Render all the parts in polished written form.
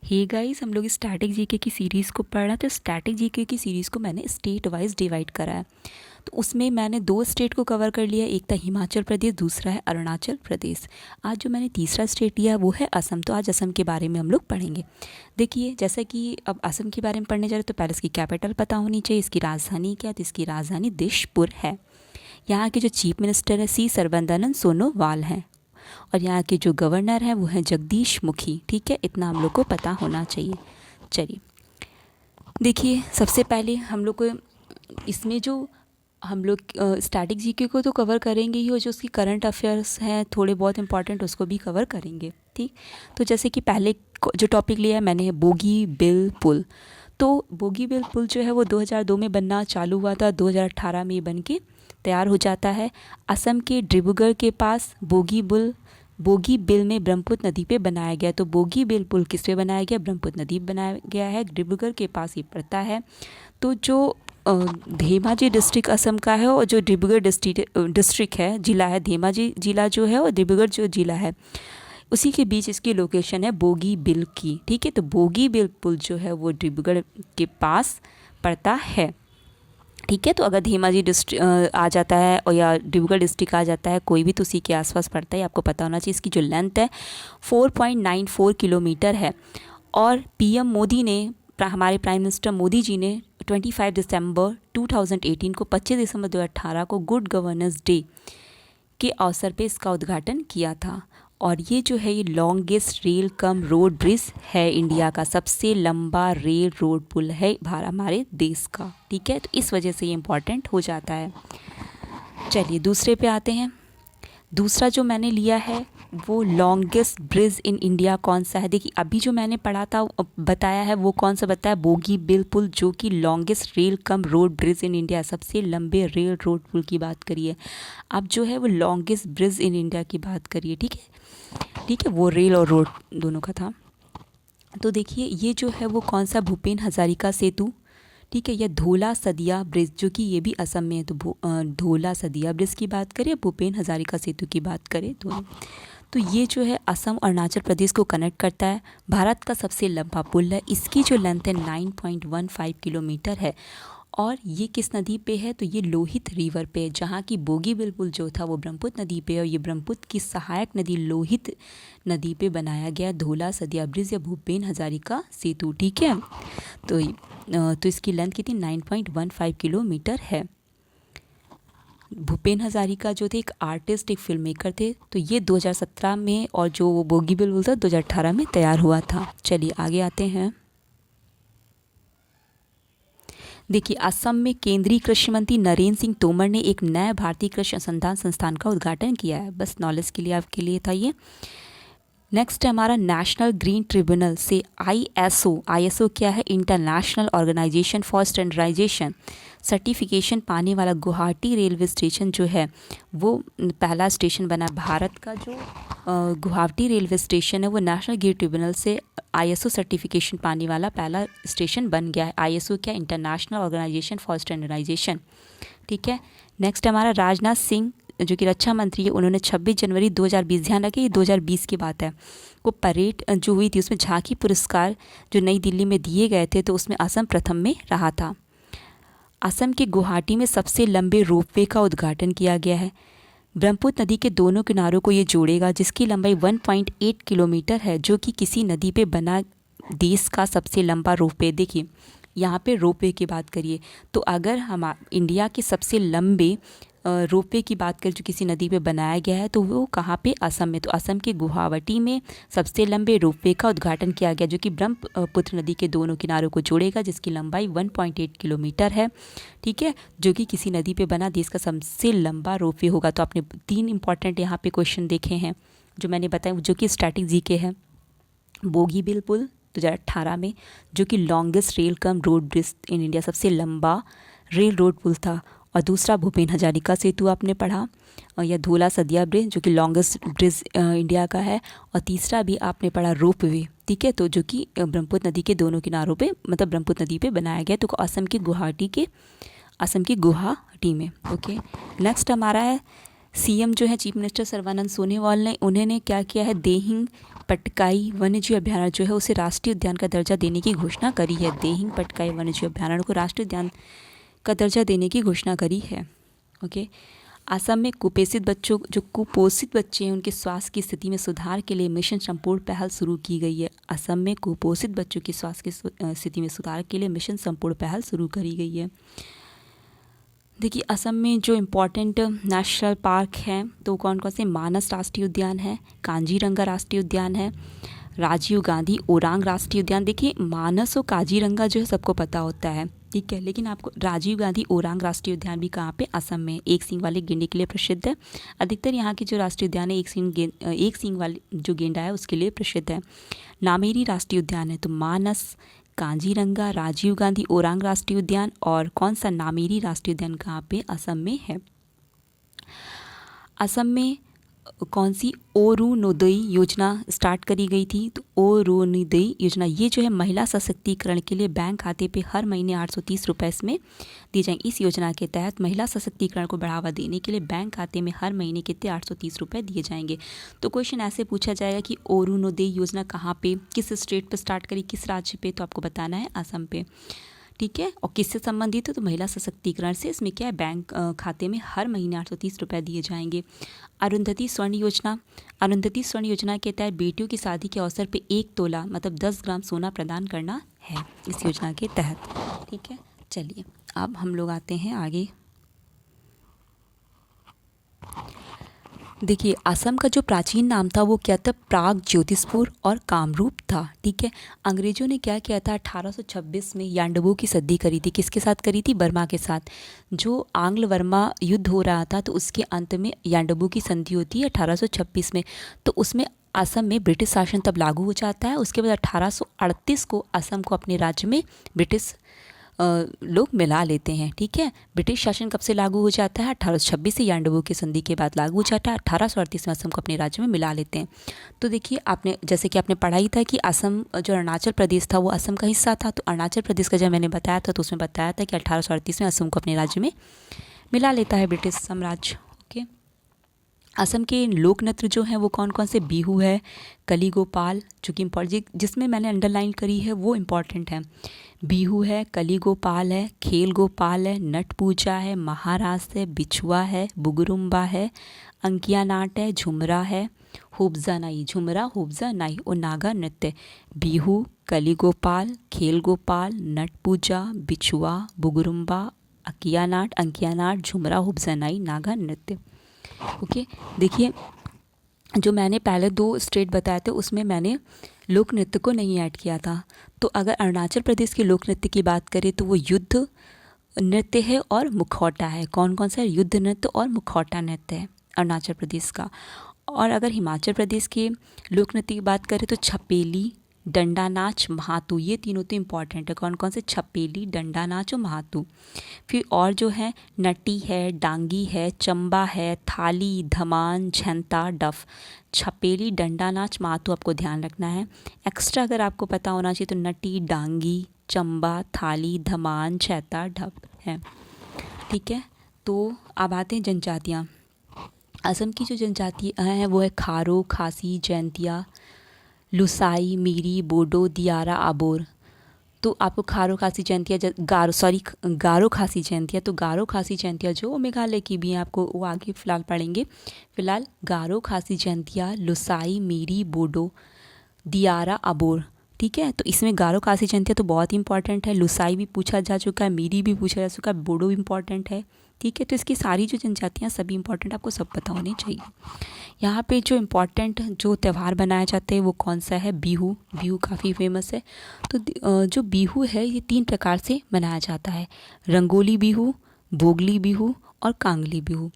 Hey guys, हम लोग static GK की सीरीज़ को पढ़ रहे हैं। तो स्टैटिक जीके की सीरीज़ को मैंने स्टेट वाइज डिवाइड करा है। तो उसमें मैंने दो स्टेट को कवर कर लिया, एक था हिमाचल प्रदेश, दूसरा है अरुणाचल प्रदेश। आज जो मैंने तीसरा स्टेट लिया वो है असम। तो आज असम के बारे में हम लोग पढ़ेंगे। देखिए, जैसा कि अब असम के बारे में पढ़ने जा रहे तो पहले इसकी कैपिटल पता होनी चाहिए। इसकी राजधानी क्या है? तो इसकी राजधानी दिशपुर है। यहाँ के जो चीफ मिनिस्टर है सी सर्बानंद सोनोवाल हैं, और यहाँ के जो गवर्नर हैं वो हैं जगदीश मुखी। ठीक है, इतना हम लोग को पता होना चाहिए। चलिए देखिए, सबसे पहले हम लोग को इसमें जो हम लोग स्टैटिक जीके को तो कवर करेंगे ही, और जो उसकी करंट अफेयर्स हैं थोड़े बहुत इंपॉर्टेंट, उसको भी कवर करेंगे। ठीक, तो जैसे कि पहले जो टॉपिक लिया है मैंने है बोगी बिल पुल। तो बोगी बिल पुल जो है वो 2002 में बनना चालू हुआ था, 2018 में बन के तैयार हो जाता है। असम के डिब्रूगढ़ के पास बोगी बिल में ब्रह्मपुत्र नदी पे बनाया गया। तो बोगी बिल पुल किस पे बनाया गया? ब्रह्मपुत्र नदी पे बनाया गया है, डिब्रूगढ़ के पास ये पड़ता है। तो जो धेमाजी डिस्ट्रिक्ट असम का है, और जो डिब्रूगढ़ डिस्ट्रिक्ट है, जिला है धेमाजी जिला जो है, और डिब्रूगढ़ जो जिला है, उसी के बीच इसकी लोकेशन है बोगी बिल की। ठीक है, तो बोगी बिल पुल जो है वो डिब्रूगढ़ के पास पड़ता है। ठीक है, तो अगर धेमाजी डिस्ट्रिक्ट आ जाता है और या डिब्रूगढ़ डिस्ट्रिक्ट आ जाता है, कोई भी तो उसी के आसपास पड़ता है, आपको पता होना चाहिए। इसकी जो लेंथ है 4.94 किलोमीटर है। और पीएम मोदी ने, हमारे प्राइम मिनिस्टर मोदी जी ने 25 दिसंबर 2018 को 25 दिसंबर 2018 को गुड गवर्नेंस डे के अवसर पे इसका उद्घाटन किया था। और ये जो है ये longest rail cum road bridge है, इंडिया का सबसे लंबा रेल रोड पुल है हमारे देश का। ठीक है, तो इस वजह से ये इम्पॉर्टेंट हो जाता है। चलिए दूसरे पे आते हैं। दूसरा जो मैंने लिया है वो लॉन्गेस्ट ब्रिज इन इंडिया कौन सा है? देखिए, अभी जो मैंने पढ़ा था बताया है वो कौन सा बताया? बोगी बिल पुल, जो कि longest rail cum road bridge in India, सबसे लंबे रेल रोड पुल की बात करिए। अब जो है वो लॉन्गेस्ट ब्रिज इन इंडिया की बात करिए। ठीक है, ठीक है, वो रेल और रोड दोनों का था। तो देखिए, ये जो है वो कौन सा? भूपेन हजारिका सेतु। ठीक है, यह धोला सदिया ब्रिज, जो कि ये भी असम में है। तो धोला सदिया ब्रिज की बात करें, भूपेन हजारिका सेतु की बात करें, दोनों। तो ये जो है असम और अरुणाचल प्रदेश को कनेक्ट करता है। भारत का सबसे लंबा पुल है। इसकी जो लेंथ है 9.15 किलोमीटर है। और ये किस नदी पे है? तो ये लोहित रिवर पे है, जहाँ की बोगी बिल पुल जो था वो ब्रह्मपुत्र नदी पे है, और ये ब्रह्मपुत्र की सहायक नदी लोहित नदी पे बनाया गया धोला सदिया ब्रिज या भूपेन हजारिका सेतु। ठीक है, तो इसकी लेंथ कितनी? 9.15 किलोमीटर है। भूपेन हजारिका जो थे एक आर्टिस्ट, एक फिल्म मेकर थे। तो ये 2017 में, और जो वो बोगी बिल पुल था 2018 में तैयार हुआ था। चलिए आगे आते हैं। देखिए, असम में केंद्रीय कृषि मंत्री नरेंद्र सिंह तोमर ने एक नया भारतीय कृषि अनुसंधान संस्थान का उद्घाटन किया है। बस नॉलेज के लिए आपके लिए था ये। नेक्स्ट है हमारा नेशनल ग्रीन ट्रिब्यूनल से आईएसओ क्या है? International organization for standardization certification पाने वाला गुवाहाटी रेलवे स्टेशन जो है वो पहला स्टेशन बना। भारत का जो गुवाहाटी रेलवे स्टेशन है वो नेशनल ग्रीन ट्रिब्यूनल से आईएसओ सर्टिफिकेशन पाने वाला पहला स्टेशन बन गया है। आईएसओ क्या? International organization for standardization. ठीक है, नेक्स्ट हमारा राजनाथ सिंह जो कि रक्षा मंत्री है, उन्होंने 26 जनवरी 2020, ध्यान रखिए ये 2020 की बात है, को परेड जो हुई थी उसमें झांकी पुरस्कार जो नई दिल्ली में दिए गए थे, तो उसमें असम प्रथम में रहा था। असम के गुवाहाटी में सबसे लंबे रोपवे का उद्घाटन किया गया है। ब्रह्मपुत्र नदी के दोनों किनारों को ये जोड़ेगा, जिसकी लंबाई 1.8 किलोमीटर है, जो कि किसी नदी पे बना देश का सबसे लंबा रोपवे। देखिए, यहाँ पे रोपवे की बात करिए, तो अगर हम इंडिया के सबसे लंबे रोपवे की बात करें जो किसी नदी पे बनाया गया है, तो वो कहाँ पे? असम में। तो असम के गुवाहाटी में सबसे लंबे रोपवे का उद्घाटन किया गया, जो कि ब्रह्मपुत्र नदी के दोनों किनारों को जोड़ेगा, जिसकी लंबाई 1.8 किलोमीटर है। ठीक है, जो कि किसी नदी पे बना देश का सबसे लंबा रोपवे होगा। तो आपने 3 इंपॉर्टेंट यहाँ पे क्वेश्चन देखे हैं जो मैंने बताया, जो कि स्टैटिक जीके है। बोगी बिल पुल 2018 में, जो कि longest rail cum road bridge in India, सबसे लंबा रेल रोड पुल था। और दूसरा भूपेन हजारिका सेतु आपने पढ़ा, और या धोला सदिया ब्रिज जो कि लॉन्गेस्ट ब्रिज इंडिया का है। और तीसरा भी आपने पढ़ा रोपवे। ठीक है, तो जो कि ब्रह्मपुत्र नदी के दोनों किनारों पे, मतलब ब्रह्मपुत्र नदी पे बनाया गया, तो असम की गुवाहाटी में। ओके, नेक्स्ट हमारा है सीएम जो है चीफ मिनिस्टर सर्बानंद सोनोवाल ने उन्होंने क्या किया है, देहिंग पटकाई वन्यजीव अभ्यारण्य जो है उसे राष्ट्रीय उद्यान का दर्जा देने की घोषणा करी है। देहिंग पटकाई वन्यजीव अभ्यारण्य को राष्ट्रीय उद्यान का दर्जा देने की घोषणा करी है। ओके। असम में कुपोषित बच्चों, जो कुपोषित बच्चे हैं, उनके स्वास्थ्य की स्थिति में सुधार के लिए मिशन संपूर्ण पहल शुरू की गई है। असम में कुपोषित बच्चों की स्वास्थ्य की स्थिति में सुधार के लिए मिशन संपूर्ण पहल शुरू करी गई है। देखिए असम में जो इम्पोर्टेंट नेशनल पार्क हैं तो कौन कौन से, मानस राष्ट्रीय उद्यान है, कांजीरंगा राष्ट्रीय उद्यान है, राजीव गांधी ओरांग राष्ट्रीय उद्यान। देखिए मानस और काजीरंगा जो है सबको पता होता है, ठीक है, लेकिन आपको राजीव गांधी ओरांग राष्ट्रीय उद्यान भी कहाँ पे, असम में, एक सींग वाले गेंडे के लिए प्रसिद्ध है। अधिकतर यहाँ के जो राष्ट्रीय उद्यान है एक सींग वाले जो गेंडा है उसके लिए प्रसिद्ध है। नामेरी राष्ट्रीय उद्यान है तो मानस, कांजीरंगा, राजीव गांधी ओरांग राष्ट्रीय उद्यान और कौन सा नामेरी राष्ट्रीय उद्यान कहाँ पे, असम में है। असम में कौन सी अरुणोदय योजना स्टार्ट करी गई थी, तो अरुणोदय योजना ये जो है महिला सशक्तिकरण के लिए बैंक खाते पे हर महीने 830 रुपये इसमें दिए जाएंगे। इस योजना के तहत महिला सशक्तिकरण को बढ़ावा देने के लिए बैंक खाते में हर महीने कितने 830 रुपये दिए जाएंगे। तो क्वेश्चन ऐसे पूछा जाएगा कि अरुणोदय योजना कहाँ पे, किस स्टेट पे स्टार्ट करी, किस राज्य पे, तो आपको बताना है असम पे, ठीक है। और किससे संबंधित है, तो महिला सशक्तिकरण से। इसमें क्या है, बैंक खाते में हर महीने 830 रुपये दिए जाएंगे। अरुंधति स्वर्ण योजना, अरुंधति स्वर्ण योजना के तहत बेटियों की शादी के अवसर पे 1 तोला मतलब 10 ग्राम सोना प्रदान करना है इस योजना के तहत, ठीक है। चलिए अब हम लोग आते हैं आगे। देखिए असम का जो प्राचीन नाम था वो क्या था, प्राग ज्योतिषपुर और कामरूप था, ठीक है। अंग्रेजों ने क्या किया था, 1826 में यांडबू की संधि करी थी। किसके साथ करी थी, बर्मा के साथ। जो आंग्ल वर्मा युद्ध हो रहा था तो उसके अंत में यांडबू की संधि होती है 1826 में, तो उसमें असम में ब्रिटिश शासन तब लागू हो जाता है। उसके बाद 1838 को असम को अपने राज्य में ब्रिटिश लोग मिला लेते हैं, ठीक है। ब्रिटिश शासन कब से लागू हो जाता है, 1826 से यांडबू की संधि के बाद लागू हो जाता है। 1838 में असम को अपने राज्य में मिला लेते हैं। तो देखिए आपने, जैसे कि आपने पढ़ा ही था कि असम जो अरुणाचल प्रदेश था वो असम का हिस्सा था, तो अरुणाचल प्रदेश का जब मैंने बताया था तो उसमें बताया था कि 1838 में असम को अपने राज्य में मिला लेता है ब्रिटिश साम्राज्य, ओके। असम के लोक नृत्य जो हैं वो कौन कौन से, बिहू है, कली गोपाल, जो कि इम्पोर्टेंट, जिसमें मैंने अंडरलाइन करी है वो इम्पॉर्टेंट है। बिहू है, कली गोपाल है, खेल गोपाल है, नट पूजा है, महारास है, बिछुआ है, बुगरुम्बा है, अंकिया नाट है, झुमरा है, हुब्जा नाई, झुमरा हुब्जा नाई और नागा नृत्य। बिहू, कली गोपाल, खेल गोपाल, नट पूजा, बिछुआ, बुगरुम्बा, अंकिया नाट, झुमरा हुब्जा नाई, नागा नृत्य, ओके। देखिए जो मैंने पहले 2 स्टेट बताए थे उसमें मैंने लोक नृत्य को नहीं ऐड किया था। तो अगर अरुणाचल प्रदेश के लोक नृत्य की बात करें तो वो युद्ध नृत्य है और मुखौटा है। कौन कौन सा, युद्ध नृत्य और मुखौटा नृत्य है अरुणाचल प्रदेश का। और अगर हिमाचल प्रदेश के लोक नृत्य की बात करें तो छपेली, डंडा नाच, महातू, ये तीनों तो इम्पॉर्टेंट है। कौन कौन से, छपेली, डंडा नाच और महातू। फिर और जो है नटी है, डांगी है, चंबा है, थाली, धमान, झंता, डफ। छपेली, डंडा नाच, महातू आपको ध्यान रखना है। एक्स्ट्रा अगर आपको पता होना चाहिए तो नटी, डांगी, चंबा, थाली, धमान, छैता, डफ है, ठीक है। तो अब आते हैं जनजातियाँ। असम की जो जनजातियाँ हैं वो है खारो, खासी, जैंतिया, लुसाई, मीरी, बोडो, दियारा, आबोर। तो आपको खारो खासी जयंतिया, गारो खासी जयंतिया, तो गारो खासी जयंतिया जो मेघालय की भी हैं, आपको वो आगे फ़िलहाल पढ़ेंगे। फ़िलहाल गारो खासी जयंतिया, लुसाई, मीरी, बोडो, दियारा, आबोर, ठीक है। तो इसमें गारो खासी जयंतिया तो बहुत ही इंपॉर्टेंट है। लुसाई भी पूछा जा चुका है, मीरी भी पूछा जा चुका है, बोडो भी इंपॉर्टेंट है, ठीक है। तो इसकी सारी जो जनजातियाँ सभी इंपॉर्टेंट, आपको सब पता होने चाहिए। यहाँ पे जो इम्पॉर्टेंट जो त्यौहार बनाए जाते हैं वो कौन सा है, बिहू। बिहू काफ़ी फेमस है। तो जो बिहू है ये 3 प्रकार से मनाया जाता है, रंगोली बिहू, भोगली बिहू और कांगली बिहू।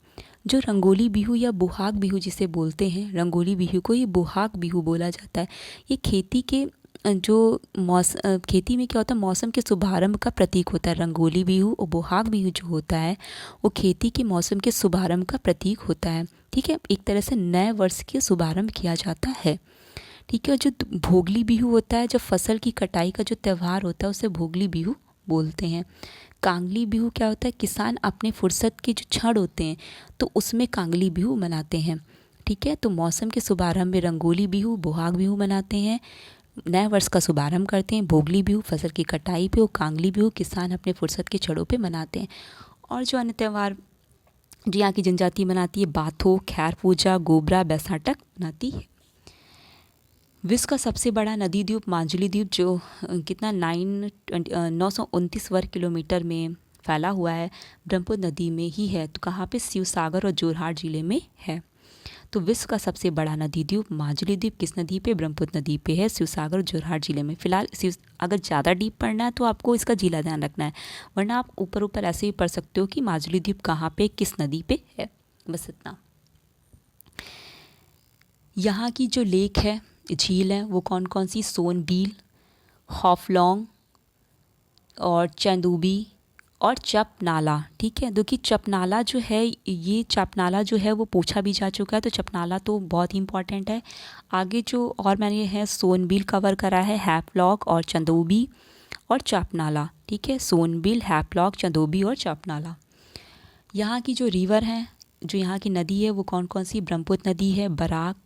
जो रंगोली बिहू या बुहाग बिहू जिसे बोलते हैं, रंगोली बिहू को ये बुहाग बिहू बोला जाता है। ये खेती के खेती में क्या होता है, मौसम के शुभारंभ का प्रतीक होता है रंगोली बिहू। और बुहाग बिहू जो होता है वो खेती के मौसम के शुभारंभ का प्रतीक होता है, ठीक है। एक तरह से नए वर्ष के शुभारंभ किया जाता है, ठीक है। जो भोगली बिहू होता है, जब फसल की कटाई का जो त्यौहार होता है उसे भोगली बिहू बोलते हैं। कांगली बिहू क्या होता है, किसान अपने फुर्सत के जो क्षण होते हैं तो उसमें कांगली बिहू मनाते हैं। ठीक है, तो मौसम के शुभारंभ में रंगोली बिहू, बोहाग बिहू मनाते हैं। नए वर्ष का शुभारंभ करते हैं भोगली बिहू, फसल की कटाई पे, और कांगली बिहू किसान अपने फुर्सत के क्षणों पे मनाते हैं। और जो अन्य त्यौहार जो यहाँ की जनजाति मनाती है, बाथो, खैर पूजा, गोबरा, बैसाटक मनाती है। विश्व का सबसे बड़ा नदी द्वीप माजुली द्वीप जो कितना 929 वर्ग किलोमीटर में फैला हुआ है, ब्रह्मपुत्र नदी में ही है। तो कहाँ पे, शिवसागर और जोरहाट ज़िले में है। तो विश्व का सबसे बड़ा नदी द्वीप माजुली द्वीप किस नदी पे, ब्रह्मपुत्र नदी पे है, शिवसागर और जोरहाट ज़िले में। फिलहाल अगर ज़्यादा डीप पढ़ना है तो आपको इसका जिला ध्यान रखना है, वरना आप ऊपर ऊपर ऐसे भी पढ़ सकते हो कि माजुली द्वीप कहाँ पे, किस नदी पे है, बस इतना। यहाँ की जो लेक है, झील है, वो कौन कौन सी, सोनबील, हॉफलॉन्ग और चंदूबी और चप नाला। ठीक है, क्योंकि चप नाला जो है, ये चप नाला जो है वो पूछा भी जा चुका है, तो चप नाला तो बहुत ही इंपॉर्टेंट है। आगे जो और मैंने है, सोनबील कवर करा है, हैफलॉक और चंदोबी और चप नाला। ठीक है, सोनबील, हैफलॉक, चंदोबी और चप नाला। यहाँ की जो रिवर है, जो यहाँ की नदी है वो कौन कौन सी, ब्रह्मपुत्र नदी है, बराक।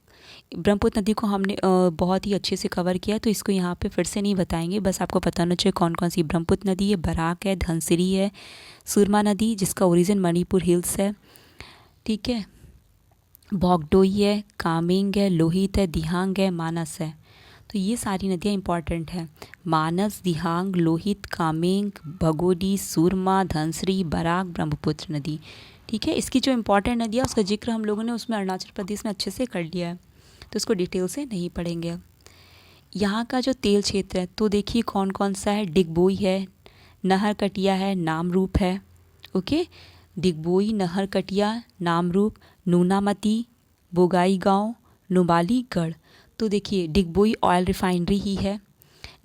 ब्रह्मपुत्र नदी को हमने बहुत ही अच्छे से कवर किया, तो इसको यहाँ पे फिर से नहीं बताएंगे, बस आपको पता होना चाहिए कौन कौन सी ब्रह्मपुत्र नदी है, बराक है, धनसिरी है, सुरमा नदी जिसका ओरिजिन मणिपुर हिल्स है। ठीक है, बॉगडोई है, कामेंग है, लोहित है, दिहांग है, मानस है। तो ये सारी नदियाँ इंपॉर्टेंट हैं, मानस, दिहांग, लोहित, कामेंग, भगोडी, सुरमा, धनसिरी, बराक, ब्रह्मपुत्र नदी। ठीक है, इसकी जो इंपॉर्टेंट नदी है उसका जिक्र हम लोगों ने उसमें अरुणाचल प्रदेश में अच्छे से कर लिया है, तो इसको डिटेल से नहीं पढ़ेंगे अब। यहाँ का जो तेल क्षेत्र है, तो देखिए कौन कौन सा है, डिगबोई है, नहरकटिया है, नामरूप है। ओके, डिगबोई, नहरकटिया, नामरूप, नूनामती, बोगाईगांव, नुमालीगढ़। तो देखिए डिगबोई ऑयल रिफाइनरी ही है,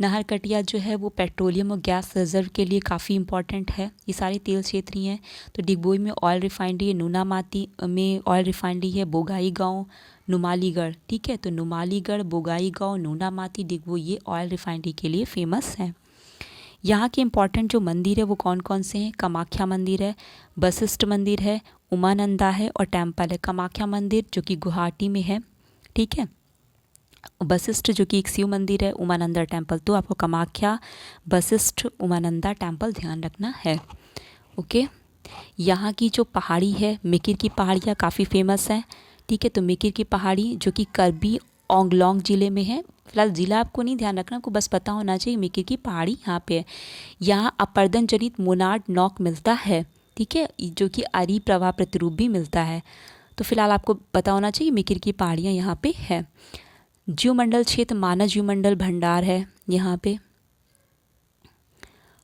नहरकटिया जो है वो पेट्रोलियम और गैस रिजर्व के लिए काफ़ी इंपॉर्टेंट है। ये सारे तेल क्षेत्र ही हैं। तो डिगबोई में ऑयल रिफाइनरी है, नूनामाती में ऑयल रिफाइनरी है, बोगाईगांव, नुमालीगढ़। ठीक है, तो नुमालीगढ़, बोगाईगांव, नूनामाती, डिगबोई ये ऑयल रिफाइनरी के लिए फेमस है। यहाँ के इंपॉर्टेंट जो मंदिर है वो कौन कौन से हैं, कामाख्या मंदिर है, वशिष्ठ मंदिर है, उमानंदा है और टेम्पल है। कामाख्या मंदिर जो कि गुवाहाटी में है। ठीक है, वशिष्ठ जो कि एक शिव मंदिर है, उमानंदा टेम्पल। तो आपको कामाख्या, वशिष्ठ, उमानंदा टेम्पल ध्यान रखना है। ओके, यहाँ की जो पहाड़ी है, मिकिर की पहाड़ियाँ काफ़ी फेमस है। ठीक है, तो मिकिर की पहाड़ी जो कि करबी ओंगलोंग ज़िले में है। फिलहाल ज़िला आपको नहीं ध्यान रखना, आपको बस पता होना चाहिए मिकिर की पहाड़ी यहाँ पे है। यहाँ अपर्दन जनित मोनार्ड नॉक मिलता है। ठीक है, जो कि अरी प्रवाह प्रतिरूप भी मिलता है। तो फिलहाल आपको पता होना चाहिए मिकिर की पहाड़ियाँ यहाँ पे है। जीवमंडल क्षेत्र, मानस जीवमंडल भंडार है यहाँ पे।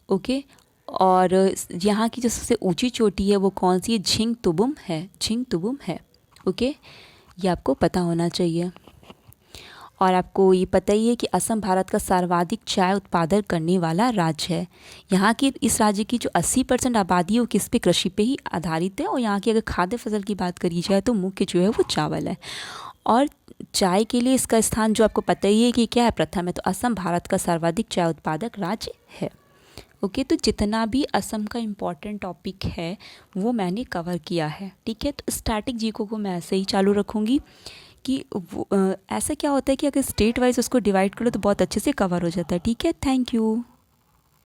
ओके, और यहाँ की जो सबसे ऊंची चोटी है वो कौन सी है, झिंग तुबुम है, झिंग तुबुम है। ओके, ये आपको पता होना चाहिए। और आपको ये पता ही है कि असम भारत का सर्वाधिक चाय उत्पादन करने वाला राज्य है। यहाँ की इस राज्य की जो 80% आबादी है वो किस पे, कृषि पे ही आधारित है। और यहाँ की अगर खाद्य फसल की बात करी जाए तो मुख्य जो है वो चावल है। और चाय के लिए इसका स्थान जो आपको पता ही है कि क्या है, प्रथम है। तो असम भारत का सर्वाधिक चाय उत्पादक राज्य है। ओके, तो जितना भी असम का इम्पॉर्टेंट टॉपिक है वो मैंने कवर किया है। ठीक है, तो स्टैटिक जीको को मैं ऐसे ही चालू रखूँगी कि ऐसा क्या होता है कि अगर स्टेट वाइज उसको डिवाइड करो तो बहुत अच्छे से कवर हो जाता है। ठीक है, थैंक यू।